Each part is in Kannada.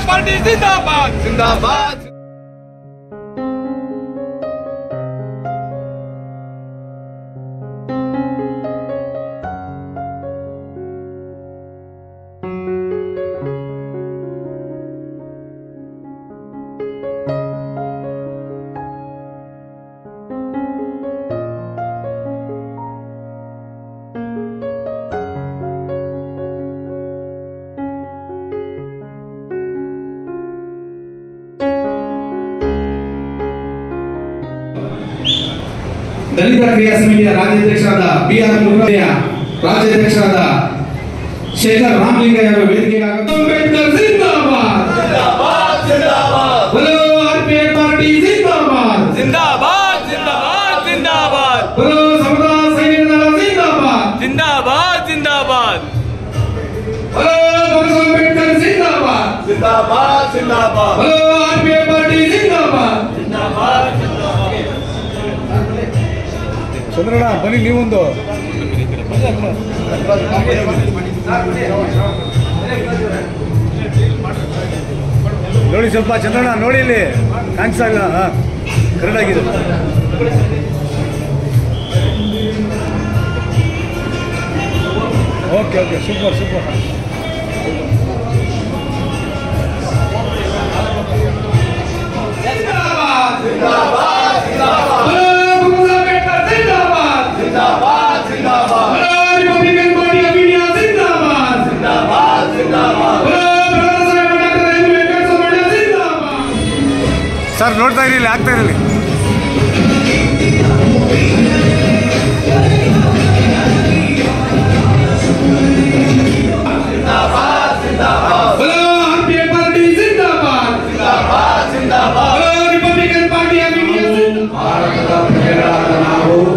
पार्टी जिंदाबाद जिंदाबाद। ದಲಿತ ಕ್ರಿಯಾ ಸಮಿತಿಯ ರಾಜ್ಯಾಧ್ಯಕ್ಷರಾದ BR ಮುರುಘಯ್ಯ, ರಾಜ್ಯಾಧ್ಯಕ್ಷರಾದ ಶೇಖರ್ ರಾಮಲಿಂಗಯ್ಯ ಅವರು ವೇದಿಕೆಗೆ ಅಂಬೇಡ್ಕರ್ ಜಿಂದಾಬಾದ್ ಜಿಂದಾಬಾದ್ ಜಿಂದಾಬಾದ್ बोलो आरपीआई पार्टी जिंदाबाद जिंदाबाद जिंदाबाद जिंदाबाद बोलो समता सैनिक दल जिंदाबाद जिंदाबाद जिंदाबाद बोलो बाबा अंबेडकर जिंदाबाद जिंदाबाद जिंदाबाद बोलो आरपीआई पार्टी जिंदाबाद जिंदाबाद ಚಂದ್ರಣ್ಣ ಬನ್ನಿ ನೀವೊಂದು ನೋಡಿ ಸ್ವಲ್ಪ ಚಂದ್ರಣ್ಣ ನೋಡಿ ಇಲ್ಲಿ ಕಾಣಿಸ್ತಾ ಇಲ್ಲ ಕರೆಕ್ಟ್ ಆಗಿದೆ okay okay super super sir ನೋಡ್ತಾ ಇರಲಿ ಆಗ್ತಾ ಇರಲಿ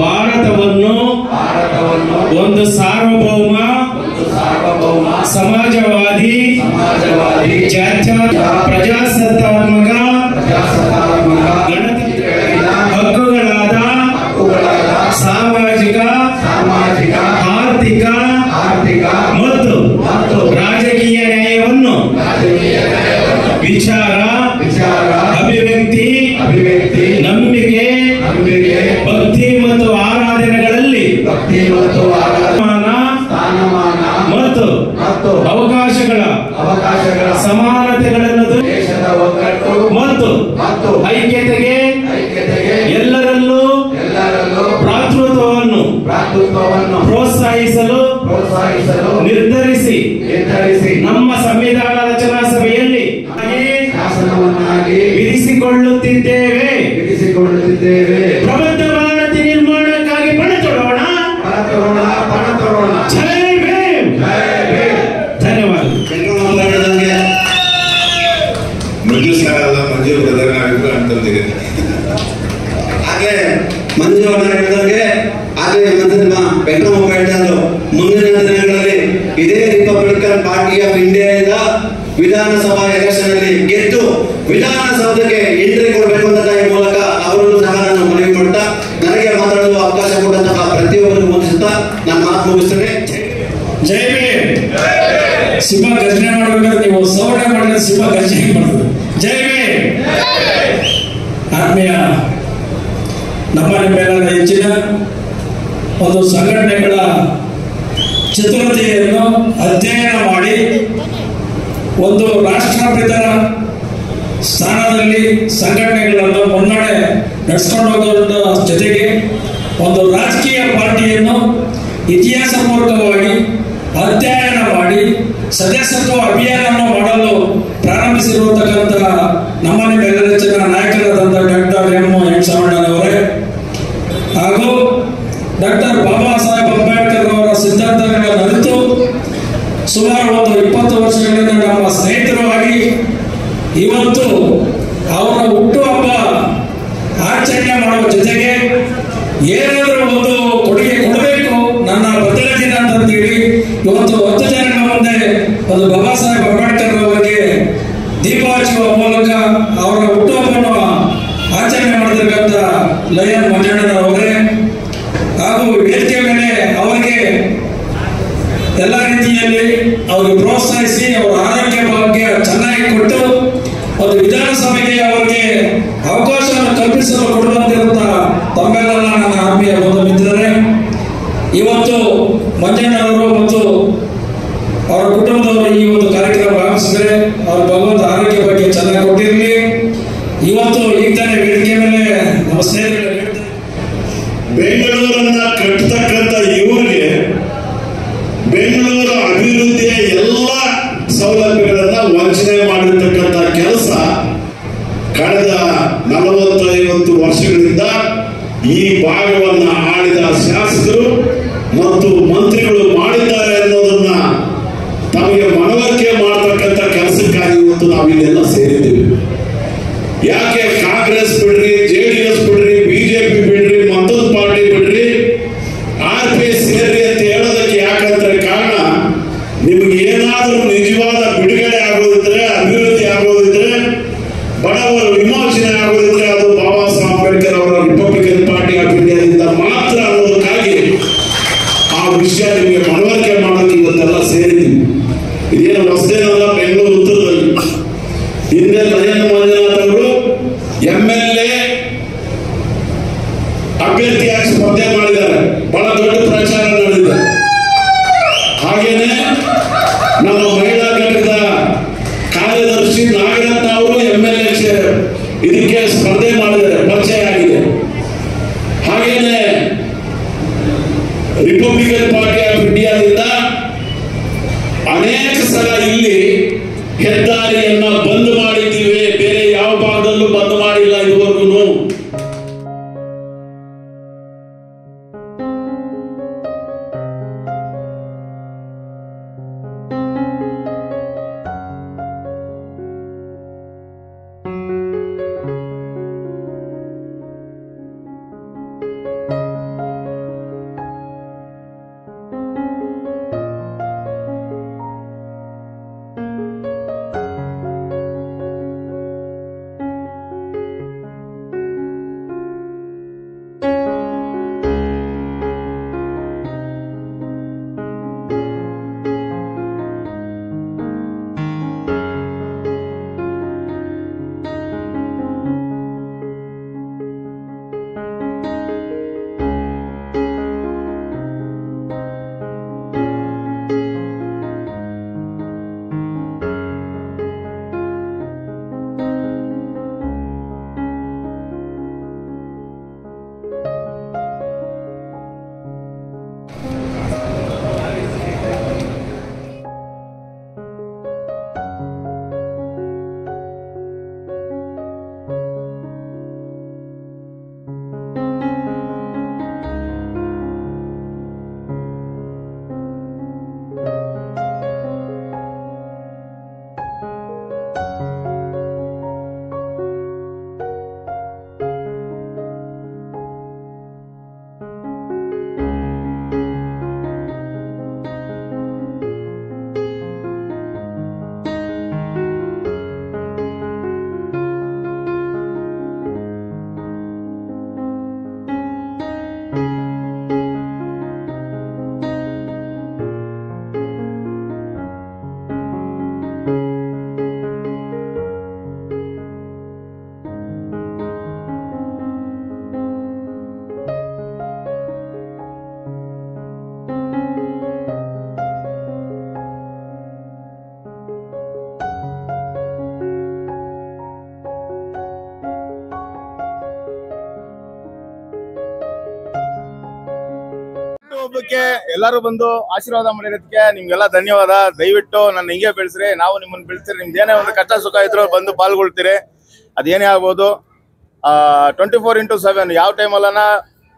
ಭಾರತವನ್ನು ಒಂದು ಸಾರ್ವಭೌಮ ಸಮಾಜವಾದಿ ಪ್ರಜಾಸತ್ತಾತ್ಮಕ ಹಕ್ಕುಗಳಾದ ಸಾಮಾಜಿಕ ಆರ್ಥಿಕ ಮತ್ತು ರಾಜಕೀಯ ನ್ಯಾಯವನ್ನು ವಿಚಾರ ಅಭಿವ್ಯಕ್ತಿ ನಂಬಿಕೆ ಭಕ್ತಿ ಮತ್ತು ಆರಾಧನೆಗಳಲ್ಲಿ ಮತ್ತು ಅವಕಾಶಗಳ ಸಮಾನತೆಗಳನ್ನು ಮತ್ತು ಐಕ್ಯತೆಗೆ ಎಲ್ಲರಲ್ಲೂ ಭ್ರಾತೃತ್ವವನ್ನು ಪ್ರೋತ್ಸಾಹಿಸಲು ನಿರ್ಧರಿಸಿ ನಮ್ಮ ಸಂವಿಧಾನ ರಚನಾ ಸಭೆಯಲ್ಲಿ ವಿಧಿಸಿಕೊಳ್ಳುತ್ತಿದ್ದೇವೆ ಪ್ರಬುದ್ಧ ಭಾರತ ನಿರ್ಮಾಣಕ್ಕಾಗಿ ಪಣ ತೊಡೋಣ ಜೈ ಭೀಮ್ ಧನ್ಯವಾದ ಮಂಜು ಸರ್ ಅಲ್ಲ ಮಂಜು ಬ್ರದರ್ ನಾವಿಬ್ರು ಅಂತಂದಿದೆ ಹಾಗೆ ಮಂಜು ಅವರ ಹೇಳಿದಂಗೆ ಹಾಗೆ ನಮ್ಮ ಬೆಂಗಳೂರು ಮುಂದಿನ ದಿನಗಳಲ್ಲಿ ಇದೇ ರಿಪಬ್ಲಿಕನ್ ಪಾರ್ಟಿ ಆಫ್ ಇಂಡಿಯಾದಿಂದ ವಿಧಾನಸಭಾ ಎಲೆಕ್ಷನ್ ಅಲ್ಲಿ ಗೆದ್ದು ವಿಧಾನಸೌಧಕ್ಕೆ ಎಂಟ್ರಿ ಕೊಡಬೇಕು ಅಂತ ಈ ಮೂಲಕ ಅವರನ್ನು ಸಹ ನಾನು ಮನವಿ ಮಾಡ್ತಾ ನನಗೆ ಮಾತಾಡಲು ಅವಕಾಶ ಕೊಟ್ಟಂತಹ ಪ್ರತಿಯೊಬ್ಬರಿಗೂ ವಂದಿಸುತ್ತಾ ನಾನು ಮಾತು ಮುಗಿಸ್ತೇನೆ. ಜೈ ಭೀಮ್. ಸಿಂಹ ಗರ್ಜನೆ ಮಾಡಬೇಕಾದ್ರೆ ನೀವು ಸೌಂಡ್ ಮಾಡಿದ್ರೆ ಸಿಂಹ ಗರ್ಜನೆ ಮಾಡ್ತದೆ. ಜೈ ಭೀಮ್. ಆತ್ಮೀಯ ನಮ್ಮ ನಿಮ್ಮೆಲ್ಲರ ಹೆಚ್ಚಿನ ಒಂದು ಸಂಘಟನೆಗಳ ಚತುರತೆಯನ್ನು ಅಧ್ಯಯನ ಮಾಡಿ ಒಂದು ರಾಷ್ಟ್ರಪಿತರ ಸ್ಥಾನದಲ್ಲಿ ಸಂಘಟನೆಗಳನ್ನು ಮುನ್ನಡೆ ನಡೆಸ್ಕೊಂಡು ಹೋಗೋದ್ರ ಜೊತೆಗೆ ಒಂದು ರಾಜಕೀಯ ಪಾರ್ಟಿಯನ್ನು ಇತಿಹಾಸ ಪೂರ್ವಕವಾಗಿ ಅಧ್ಯಯನ ಮಾಡಿ ಸದಸ್ಯತ್ವ ಅಭಿಯಾನವನ್ನು ಮಾಡಲು ಪ್ರಾರಂಭಿಸಿರುವಂತಕ್ಕಂತಹ ನಮ್ಮ ನಿಮ್ಮೆಲ್ಲರ ಹೆಚ್ಚಿನ ನಾಯಕರಾದಂಥ ಡಾಕ್ಟರ್ ಎಂ ಸಾವಣ್ಣನವರೇ ಹಾಗೂ ಡಾಕ್ಟರ್ ಬಾಬಾ ಸಾಹೇಬ್ ಅಂಬೇಡ್ಕರ್ ಅವರ ಸಿದ್ಧಾಂತಗಳನ್ನು ಅರಿತು ಸುಮಾರು ಒಂದು 20 ವರ್ಷಗಳಿಂದ ನಮ್ಮ ಸ್ನೇಹಿತರು ಆಗಿ ಇವತ್ತು ಅವರ ಹುಟ್ಟುಹಬ್ಬ ಆಚರಣೆ ಮಾಡುವ ಜೊತೆಗೆ ಏನಾದರೂ ಒಂದು ಕೊಡುಗೆ ಕೊಡಬೇಕು ನನ್ನ ಬರ್ತಡೇ ದಿನ ಅಂತಂತೇಳಿ ಇವತ್ತು 10 ಜನಗಳ ಮುಂದೆ ಒಂದು ಬಾಬಾ ಸಾಹೇಬ್ ಅಂಬೇಡ್ಕರ್ ಅವರಿಗೆ ದೀಪ ಹಚ್ಚುವ ಮೂಲಕ ಅವರ ವಿಧಾನಸಭೆಗೆ ಅವರಿಗೆ ಅವಕಾಶವನ್ನು ಕಲ್ಪಿಸಲು ಕೊಡುವಂತಿರುತ್ತ ತಮ್ಮೆಲ್ಲ ನನ್ನ ಆತ್ಮೀಯ ಬಂಧು ಮಿತ್ರರೇ, ಇವತ್ತು ಮಂಜಣ್ಣವರು ಮತ್ತು ಅವರ ಕುಟುಂಬದವರು ಈ ಒಂದು ಕಾರ್ಯಕ್ರಮ ಭಾವಿಸಿದರೆ ಅವ್ರ ಭಗವಂತ ಆರೋಗ್ಯ ಬಗ್ಗೆ ಚೆನ್ನಾಗಿ ಕೊಟ್ಟಿರಲಿ. ಇವತ್ತು ಈಗ ತಾನೇ ವೇದಿಕೆ ಮೇಲೆ ನಮ್ಮ ಸ್ನೇಹಿತರು ಬೆಂಗಳೂರನ್ನ ಕಟ್ಟತಕ್ಕಂಥ ಇವರಿಗೆ ಬೆಂಗಳೂರು ಅಭಿವೃದ್ಧಿಯ ಎಲ್ಲ ಸೌಲಭ್ಯಗಳನ್ನ ವಂಚನೆ ಮಾಡಿರ್ತಕ್ಕಂಥ ಕೆಲಸ ಕಳೆದ 40-50 ವರ್ಷಗಳಿಂದ ಈ ಭಾಗವನ್ನ ಆಳಿದ ಶಾಸಕರು ಮತ್ತು ಮಂತ್ರಿಗಳು ಮಾಡಿದ್ದಾರೆ ಅನ್ನೋದನ್ನ ತಮಗೆ ಮನವರಿಕೆ ಮಾಡತಕ್ಕಂಥ ಕೆಲಸಕ್ಕಾಗಿ ಇವತ್ತು ನಾವಿಲ್ಲೆಲ್ಲ ಸೇರಿದ್ದೀವಿ. ಯಾಕೆ ಕಾಂಗ್ರೆಸ್ ಬಿಡ್ರಿ, ಜೆಡಿಎಸ್ ಬಿಡ್ರಿ, ಬಿಜೆಪಿ ಬಿಡ್ರಿ, ಮತ್ತೊಂದು ಪಾರ್ಟಿ ಬಿಡ್ರಿ, RPS ಸೇರ್ರಿ ಅಂತ ಹೇಳೋದಕ್ಕೆ ಯಾಕಂದ್ರೆ ಕಾರಣ, ನಿಮ್ಗೆ ಏನಾದ್ರೂ ನಿಜವಾದ ಬಿಡುಗಡೆ ಆಗೋದಿದ್ರೆ, ಅಭಿವೃದ್ಧಿ ಆಗೋದಿದ್ರೆ, ಬಡವರ ವಿಮೋಚನೆ ಆಗೋದಿದ್ರೆ ಅದು ಬಾಬಾ ಸಾಹೇಬ್ ಅಂಬೇಡ್ಕರ್ ಅವರ ರಿಪಬ್ಲಿಕನ್ ಪಾರ್ಟಿ ಆಫ್ ಇಂಡಿಯಾದಿಂದ ಮಾತ್ರ ಅನ್ನೋದಕ್ಕಾಗಿ ಆ ವಿಷಯ ನಿಮಗೆ ಮನವರಿಕೆ ಮಾಡೋಕೆ ಇವತ್ತೆಲ್ಲ ಸೇರಿದ್ದೀವಿ. ಇದೇನು ಹೊಸದೇನಲ್ಲ. ಬೆಂಗಳೂರು ಉತ್ತರದಲ್ಲಿ ಹಿಂದೆ ಲಯನ್ ಮಂಜುನಾಥ್ ಅವರು MLA ಅಭ್ಯರ್ಥಿಯಾಗಿ ಸ್ಪರ್ಧೆ ಮಾಡಿದ್ದಾರೆ, ಬಹಳ ದೊಡ್ಡ ಪ್ರಚಾರ ನಡೆದಿದೆ. ಹಾಗೇನೆ ನಮ್ಮ ಮಹಿಳಾ ಘಟಕದ ಕಾರ್ಯದರ್ಶಿ ನಾಗರತ್ನ ಅವರು MLA ಇದಕ್ಕೆ ಸ್ಪರ್ಧೆ ಮಾಡಿದ್ದಾರೆ, ಪರಿಚಯ ಆಗಿದೆ. ಹಾಗೇನೆ ರಿಪಬ್ಲಿಕನ್ ಪಾರ್ಟಿ ಆಫ್ ಇಂಡಿಯಾದಿಂದ ಅನೇಕ ಸಲ ಇಲ್ಲಿ ಹೆದ್ದಾರಿಯನ್ನ ಬಂದ್ ಮಾಡಿದ್ದೀವಿ, ಬೇರೆ ಯಾವ ಭಾಗದಲ್ಲೂ ಬಂದ್ ಮಾಡಿಲ್ಲ ಇದುವರೆಗೂ. ಹಬ್ಬಕ್ಕೆ ಎಲ್ಲರೂ ಬಂದು ಆಶೀರ್ವಾದ ಮಾಡಿರೋದಕ್ಕೆ ನಿಮ್ಗೆಲ್ಲ ಧನ್ಯವಾದ. ದಯವಿಟ್ಟು ನನ್ನ ಹಿಂಗೆ ಬೆಳೆಸ್ರಿ, ನಾವು ನಿಮ್ಮನ್ನು ಬೆಳೆಸ್ತೀರಿ. ನಿಮ್ದು ಏನೇ ಒಂದು ಕಷ್ಟ ಸುಖ ಇದ್ರು ಬಂದು ಪಾಲ್ಗೊಳ್ತೀರಿ. ಅದೇನೇ ಆಗ್ಬೋದು. 24x7 ಯಾವ ಟೈಮಲ್ಲನ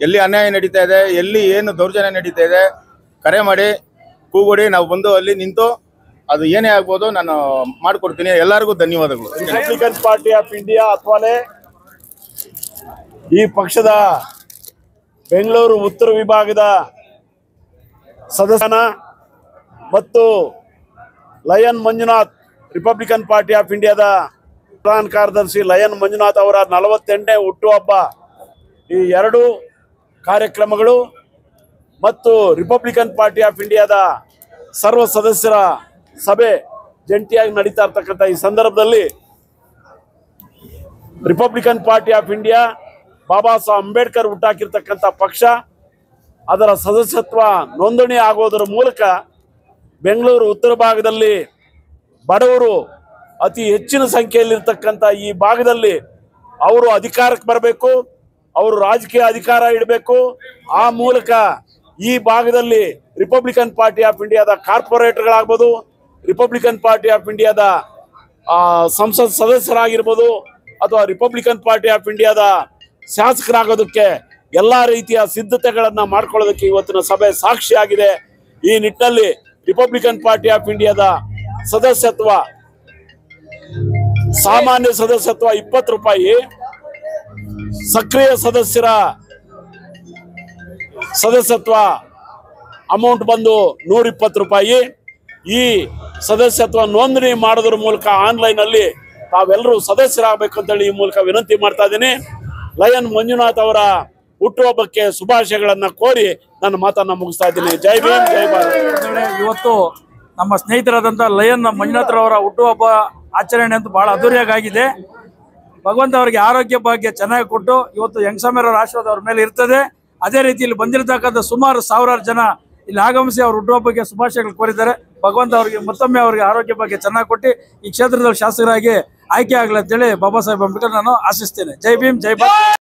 ಎಲ್ಲಿ ಅನ್ಯಾಯ ನಡೀತಾ ಇದೆ, ಎಲ್ಲಿ ಏನು ದೌರ್ಜನ್ಯ ನಡೀತಾ ಇದೆ, ಕರೆ ಮಾಡಿ ಕೂಗುಡಿ. ನಾವು ಬಂದು ಅಲ್ಲಿ ನಿಂತು ಅದು ಏನೇ ಆಗ್ಬೋದು ನಾನು ಮಾಡಿಕೊಡ್ತೀನಿ. ಎಲ್ಲರಿಗೂ ಧನ್ಯವಾದಗಳು. ರಿಪಬ್ಲಿಕನ್ ಪಾರ್ಟಿ ಆಫ್ ಇಂಡಿಯಾ ಅಥವಾ ಈ ಪಕ್ಷದ ಬೆಂಗಳೂರು ಉತ್ತರ ವಿಭಾಗದ ಸದಸ್ಯನ ಮತ್ತು lion Manjunath Republican party of ಇಂಡಿಯಾದ ಪ್ರಧಾನ ಕಾರ್ಯದರ್ಶಿ ಲಯನ್ ಮಂಜುನಾಥ್ ಅವರ 48ನೇ ಹುಟ್ಟುಹಬ್ಬ ಈ ಎರಡು ಕಾರ್ಯಕ್ರಮಗಳು ಮತ್ತು ರಿಪಬ್ಲಿಕನ್ ಪಾರ್ಟಿ ಆಫ್ ಇಂಡಿಯಾದ ಸರ್ವ ಸದಸ್ಯರ ಸಭೆ ಜಂಟಿಯಾಗಿ ನಡೀತಾ ಇರ್ತಕ್ಕಂಥ ಈ ಸಂದರ್ಭದಲ್ಲಿ Republican party of India Baba Saheb Ambedkar ಹುಟ್ಟಾಕಿರ್ತಕ್ಕಂಥ ಪಕ್ಷ. ಅದರ ಸದಸ್ಯತ್ವ ನೋಂದಣಿ ಆಗೋದರ ಮೂಲಕ ಬೆಂಗಳೂರು ಉತ್ತರ ಭಾಗದಲ್ಲಿ ಬಡವರು ಅತಿ ಹೆಚ್ಚಿನ ಸಂಖ್ಯೆಯಲ್ಲಿರ್ತಕ್ಕಂಥ ಈ ಭಾಗದಲ್ಲಿ ಅವರು ಅಧಿಕಾರಕ್ಕೆ ಬರಬೇಕು, ಅವರು ರಾಜಕೀಯ ಅಧಿಕಾರ ಇಡಬೇಕು. ಆ ಮೂಲಕ ಈ ಭಾಗದಲ್ಲಿ ರಿಪಬ್ಲಿಕನ್ ಪಾರ್ಟಿ ಆಫ್ ಇಂಡಿಯಾದ ಕಾರ್ಪೊರೇಟರ್ಗಳಾಗ್ಬೋದು, ರಿಪಬ್ಲಿಕನ್ ಪಾರ್ಟಿ ಆಫ್ ಇಂಡಿಯಾದ ಸಂಸತ್ ಸದಸ್ಯರಾಗಿರ್ಬೋದು, ಅಥವಾ ರಿಪಬ್ಲಿಕನ್ ಪಾರ್ಟಿ ಆಫ್ ಇಂಡಿಯಾದ ಶಾಸಕರಾಗೋದಕ್ಕೆ ಎಲ್ಲ ರೀತಿಯ ಸಿದ್ಧತೆಗಳನ್ನು ಮಾಡ್ಕೊಳ್ಳೋದಕ್ಕೆ ಇವತ್ತಿನ ಸಭೆ ಸಾಕ್ಷಿಯಾಗಿದೆ. ಈ ನಿಟ್ಟಿನಲ್ಲಿ ರಿಪಬ್ಲಿಕನ್ ಪಾರ್ಟಿ ಆಫ್ ಇಂಡಿಯಾದ ಸದಸ್ಯತ್ವ, ಸಾಮಾನ್ಯ ಸದಸ್ಯತ್ವ 20 ರೂಪಾಯಿ, ಸಕ್ರಿಯ ಸದಸ್ಯರ ಸದಸ್ಯತ್ವ ಅಮೌಂಟ್ ಬಂದು 120 ರೂಪಾಯಿ. ಈ ಸದಸ್ಯತ್ವ ನೋಂದಣಿ ಮಾಡೋದ್ರ ಮೂಲಕ ಆನ್ಲೈನ್ ಅಲ್ಲಿ ತಾವೆಲ್ಲರೂ ಸದಸ್ಯರಾಗಬೇಕು ಅಂತೇಳಿ ಈ ಮೂಲಕ ವಿನಂತಿ ಮಾಡ್ತಾ ಇದ್ದೀನಿ. ಲಯನ್ ಮಂಜುನಾಥ್ ಅವರ ಹುಟ್ಟುಹಬ್ಬಕ್ಕೆ ಶುಭಾಶಯಗಳನ್ನ ಕೋರಿ ನನ್ನ ಮಾತನ್ನ ಮುಗಿಸ್ತಾ ಇದ್ದೀನಿ. ಜೈ ಭೀಮ್, ಜೈ ಭಾರತ್. ಇವತ್ತು ನಮ್ಮ ಸ್ನೇಹಿತರಾದಂಥ ಲಯನ್ ಮಂಜುನಾಥ್ರವರ ಹುಟ್ಟುಹಬ್ಬ ಆಚರಣೆ ಅಂತೂ ಬಹಳ ಅದ್ದೂರಿಯಾಗಿದೆ. ಭಗವಂತ ಅವರಿಗೆ ಆರೋಗ್ಯ ಭಾಗ್ಯ ಚೆನ್ನಾಗಿ ಕೊಟ್ಟು ಇವತ್ತು ಯಂಗ್ಸಮರವರ ಆಶೀರ್ವಾದ ಅವ್ರ ಮೇಲೆ ಇರ್ತದೆ. ಅದೇ ರೀತಿ ಇಲ್ಲಿ ಬಂದಿರತಕ್ಕಂಥ ಸುಮಾರು ಸಾವಿರಾರು ಜನ ಇಲ್ಲಿ ಆಗಮಿಸಿ ಅವ್ರ ಹುಟ್ಟುಹಬ್ಬಕ್ಕೆ ಶುಭಾಶಯಗಳು ಕೋರಿದ್ದಾರೆ. ಭಗವಂತ ಅವರಿಗೆ ಮತ್ತೊಮ್ಮೆ ಅವರಿಗೆ ಆರೋಗ್ಯ ಭಾಗ್ಯ ಚೆನ್ನಾಗಿ ಕೊಟ್ಟು ಈ ಕ್ಷೇತ್ರದಲ್ಲಿ ಶಾಸಕರಾಗಿ ಆಯ್ಕೆ ಆಗಲಿ ಅಂತೇಳಿ ಬಾಬಾ ಸಾಹೇಬ್ ಅಂಬೇಡ್ಕರ್ ನಾನು ಆಶಿಸ್ತೇನೆ. ಜೈ ಭೀಮ್, ಜೈ ಭಾರತ್.